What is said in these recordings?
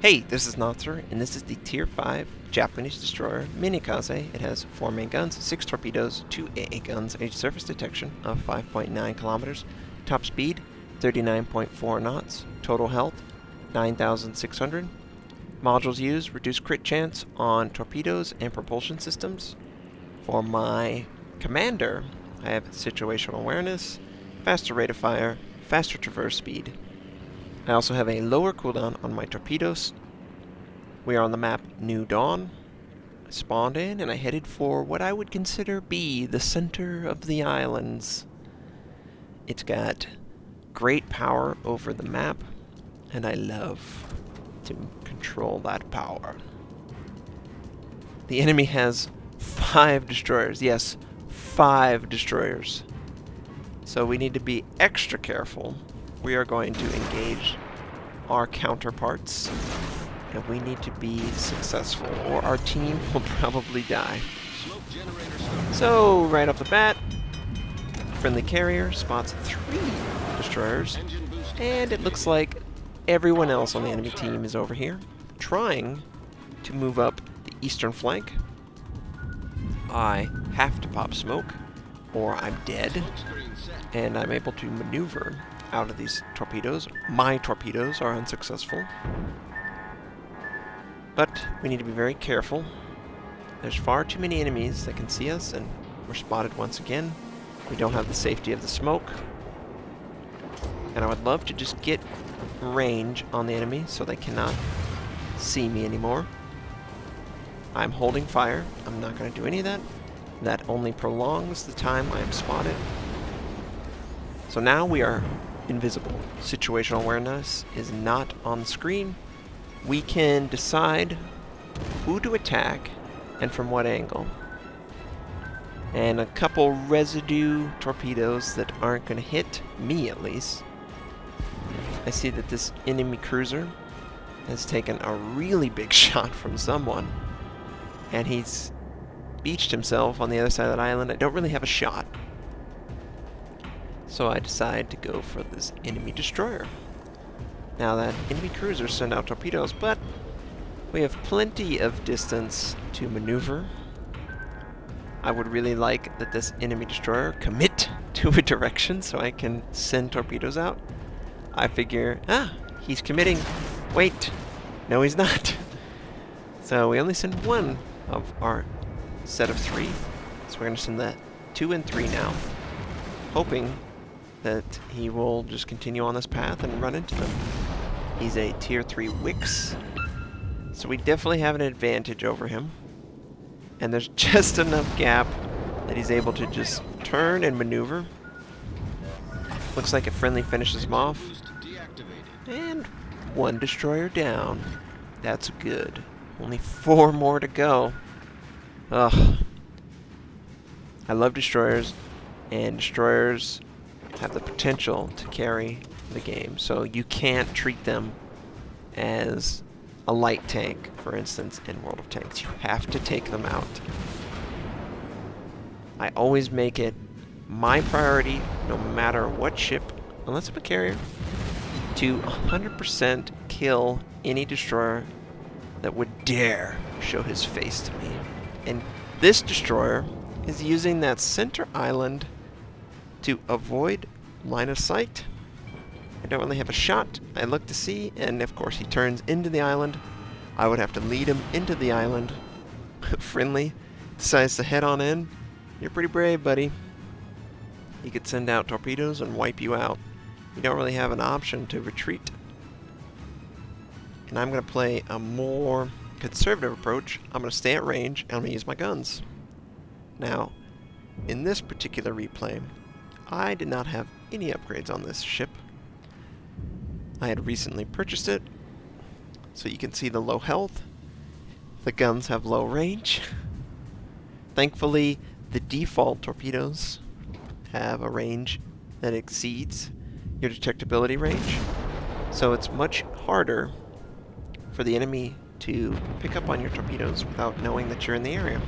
Hey, this is Notser, and this is the Tier 5 Japanese destroyer Minekaze. It has 4 main guns, 6 torpedoes, 2 AA guns, a surface detection of 5.9 kilometers, top speed 39.4 knots, total health 9,600. Modules used: reduce crit chance on torpedoes and propulsion systems. For my commander, I have situational awareness, faster rate of fire, faster traverse speed. I also have a lower cooldown on my torpedoes. We are on the map New Dawn. I spawned in and I headed for what I would consider be the center of the islands. It's got great power over the map, and I love to control that power. The enemy has 5 destroyers. Yes, 5 destroyers. So we need to be extra careful. We are going to engage our counterparts, and we need to be successful, or our team will probably die. So, right off the bat, friendly carrier spots 3 destroyers, and it looks like everyone else on the enemy team is over here, trying to move up the eastern flank. I have to pop smoke, or I'm dead, and I'm able to maneuver out of these torpedoes. My torpedoes are unsuccessful, but we need to be very careful. There's far too many enemies that can see us, and we're spotted once again. We don't have the safety of the smoke, and I would love to just get range on the enemy so they cannot see me anymore. I'm holding fire. I'm not going to do any of that. That only prolongs the time I am spotted. So now we are invisible. Situational awareness is not on screen. We can decide who to attack and from what angle. And a couple residue torpedoes that aren't going to hit me, at least. I see that this enemy cruiser has taken a really big shot from someone, and he's beached himself on the other side of that island. I don't really have a shot, so I decide to go for this enemy destroyer. Now that enemy cruisers send out torpedoes, but we have plenty of distance to maneuver. I would really like that this enemy destroyer commit to a direction so I can send torpedoes out. I figure, he's committing. Wait, no he's not. So we only send one of our set of 3. So we're going to send the 2 and 3 now, hoping that he will just continue on this path and run into them. He's a tier 3 Wix, so we definitely have an advantage over him. And there's just enough gap that he's able to just turn and maneuver. Looks like a friendly finishes him off. And 1 destroyer down. That's good. Only 4 more to go. Ugh. I love destroyers, and destroyers have the potential to carry the game. So you can't treat them as a light tank, for instance, in World of Tanks. You have to take them out. I always make it my priority, no matter what ship, unless I'm a carrier, to 100% kill any destroyer that would dare show his face to me. And this destroyer is using that center island to avoid line of sight. I don't really have a shot. I look to see, and of course he turns into the island. I would have to lead him into the island. Friendly decides to head on in. You're pretty brave, buddy. He could send out torpedoes and wipe you out. You don't really have an option to retreat. And I'm going to play a more conservative approach. I'm going to stay at range, and I'm going to use my guns. Now, in this particular replay, I did not have any upgrades on this ship. I had recently purchased it, so you can see the low health. The guns have low range. Thankfully, the default torpedoes have a range that exceeds your detectability range, so it's much harder for the enemy to pick up on your torpedoes without knowing that you're in the area.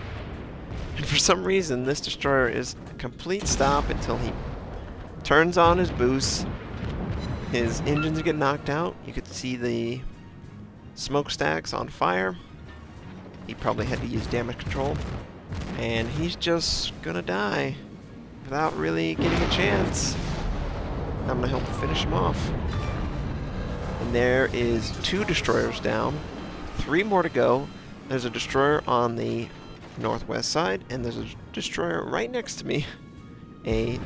And for some reason, this destroyer is a complete stop until he turns on his boost. His engines get knocked out. You could see the smokestacks on fire. He probably had to use damage control. And he's just gonna die without really getting a chance. I'm gonna help finish him off. And there is 2 destroyers down. 3 more to go. There's a destroyer on the northwest side, and there's a destroyer right next to me.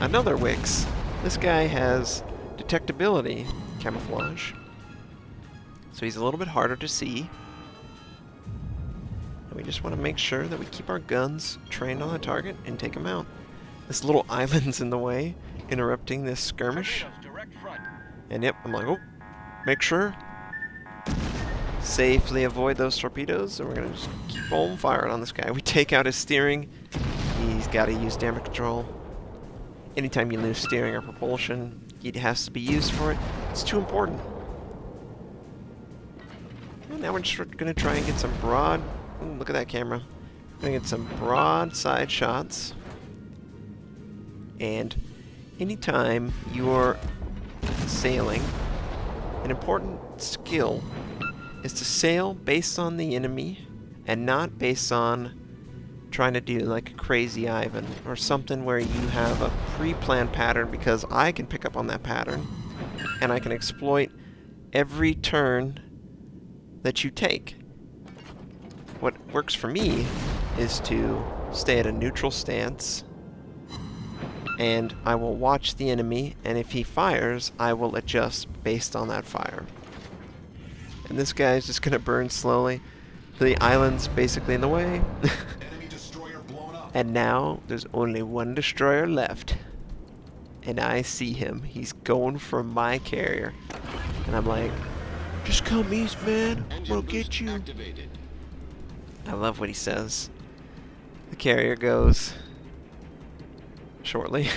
Another Wix. This guy has detectability camouflage, so he's a little bit harder to see. And we just want to make sure that we keep our guns trained on the target and take them out. This little island's in the way, interrupting this skirmish. And yep, I'm like, oh, make sure. Safely avoid those torpedoes, and we're going to just keep on firing on this guy. We take out his steering. He's got to use damage control. Anytime you lose steering or propulsion, it has to be used for it. It's too important. And now we're just going to try and get some broad... Ooh, look at that camera. We're going to get some broadside shots. And anytime you're sailing, an important skill is to sail based on the enemy and not based on trying to do like a crazy Ivan or something where you have a pre-planned pattern, because I can pick up on that pattern and I can exploit every turn that you take. What works for me is to stay at a neutral stance, and I will watch the enemy, and if he fires, I will adjust based on that fire. And this guy is just going to burn slowly. The island's basically in the way. And now there's only 1 destroyer left. And I see him. He's going for my carrier. And I'm like, just come east, man. We'll get you. Activated. I love what he says. The carrier goes shortly.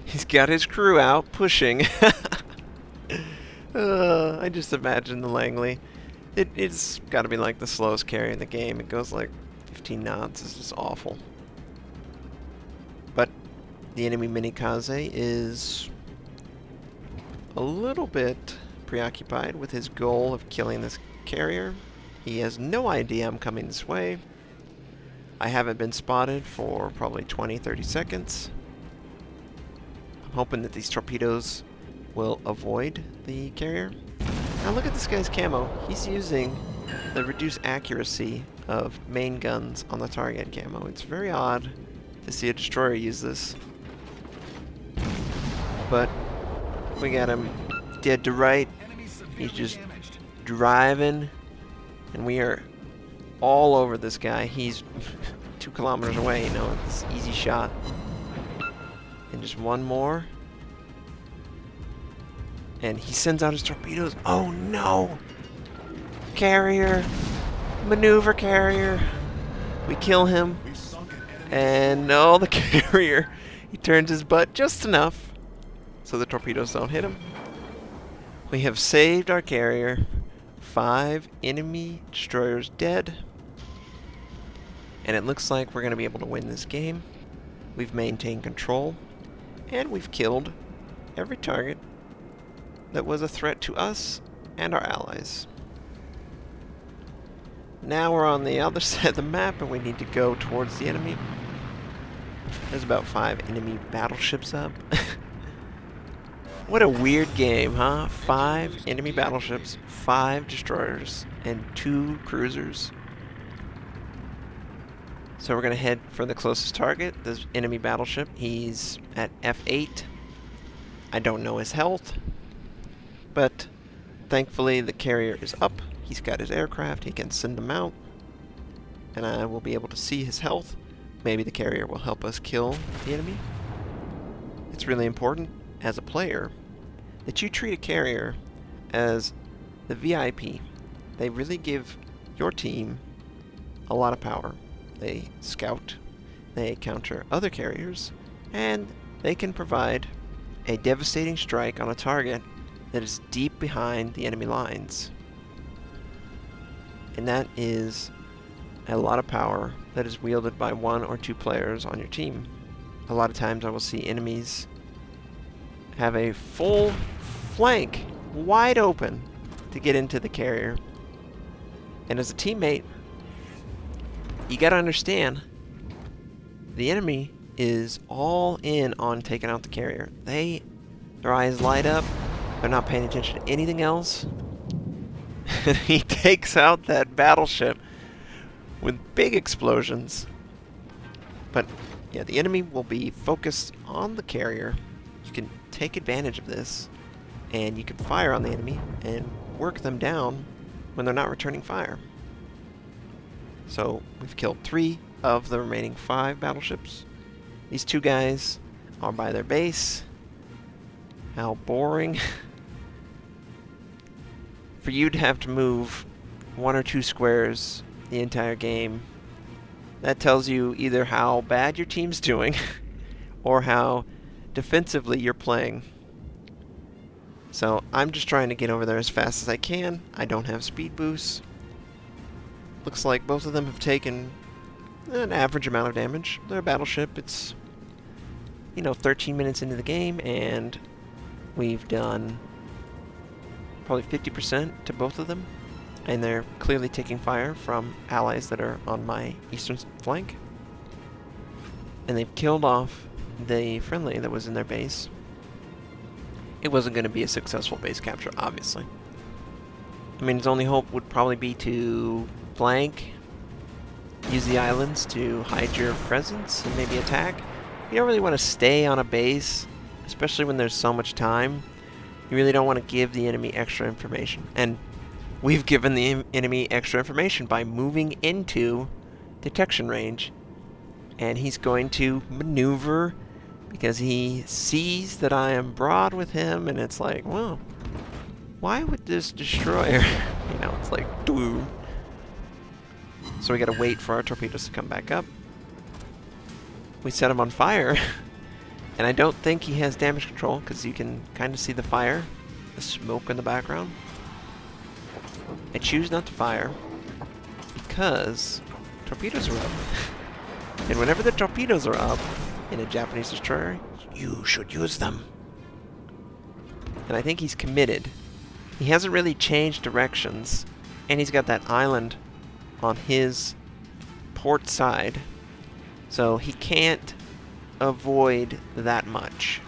He's got his crew out pushing. I just imagine the Langley. It's got to be like the slowest carrier in the game. It goes like 15 knots. It's just awful. But the enemy Minekaze is a little bit preoccupied with his goal of killing this carrier. He has no idea I'm coming this way. I haven't been spotted for probably 20-30 seconds. I'm hoping that these torpedoes will avoid the carrier. Now look at this guy's camo. He's using the reduced accuracy of main guns on the target camo. It's very odd to see a destroyer use this. But we got him dead to right. He's just driving, and we are all over this guy. He's 2 kilometers away, you know, it's an easy shot. And just 1 more. And he sends out his torpedoes. Oh no! Carrier! Maneuver carrier! We kill him. And no, the carrier, he turns his butt just enough so the torpedoes don't hit him. We have saved our carrier. 5 enemy destroyers dead. And it looks like we're going to be able to win this game. We've maintained control. And we've killed every target that was a threat to us and our allies. Now we're on the other side of the map and we need to go towards the enemy. There's about 5 enemy battleships up. What a weird game, huh? 5 enemy battleships, 5 destroyers, and 2 cruisers. So we're going to head for the closest target, this enemy battleship. He's at F8. I don't know his health, but thankfully the carrier is up. He's got his aircraft. He can send them out, and I will be able to see his health. Maybe the carrier will help us kill the enemy. It's really important as a player that you treat a carrier as the VIP. They really give your team a lot of power. They scout, they counter other carriers, and they can provide a devastating strike on a target that is deep behind the enemy lines. And that is a lot of power that is wielded by 1 or 2 players on your team. A lot of times I will see enemies have a full flank wide open to get into the carrier. And as a teammate, you gotta understand, the enemy is all in on taking out the carrier. Their eyes light up, they're not paying attention to anything else. And he takes out that battleship with big explosions. But yeah, the enemy will be focused on the carrier. You can take advantage of this, and you can fire on the enemy and work them down when they're not returning fire. So we've killed 3 of the remaining 5 battleships. These 2 guys are by their base. How boring. For you to have to move 1 or 2 squares the entire game, that tells you either how bad your team's doing or how defensively you're playing. So I'm just trying to get over there as fast as I can. I don't have speed boosts. Looks like both of them have taken an average amount of damage. They're a battleship. It's, 13 minutes into the game, and we've done probably 50% to both of them. And they're clearly taking fire from allies that are on my eastern flank. And they've killed off the friendly that was in their base. It wasn't going to be a successful base capture, obviously. I mean, his only hope would probably be to flank, use the islands to hide your presence, and maybe attack. You don't really want to stay on a base, especially when there's so much time. You really don't want to give the enemy extra information. And we've given the enemy extra information by moving into detection range. And he's going to maneuver because he sees that I am broad with him, and it's like, well, why would this destroyer, it's like, doo. So we gotta wait for our torpedoes to come back up. We set him on fire, and I don't think he has damage control, because you can kind of see the fire, the smoke in the background. I choose not to fire, because torpedoes are up. And whenever the torpedoes are up in a Japanese destroyer, you should use them. And I think he's committed. He hasn't really changed directions, and he's got that island on his port side, so he can't avoid that much.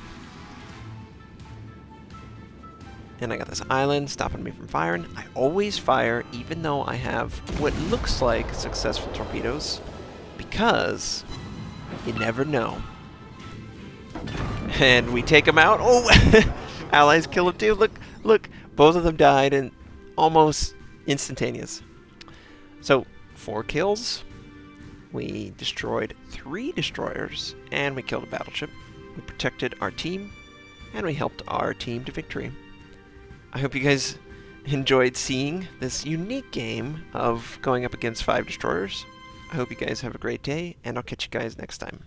And I got this island stopping me from firing. I always fire even though I have what looks like successful torpedoes, because you never know. And we take them out. Oh, allies kill him too. Look, both of them died and almost instantaneous. So 4 kills. We destroyed 3 destroyers, and we killed a battleship. We protected our team, and we helped our team to victory. I hope you guys enjoyed seeing this unique game of going up against 5 destroyers. I hope you guys have a great day, and I'll catch you guys next time.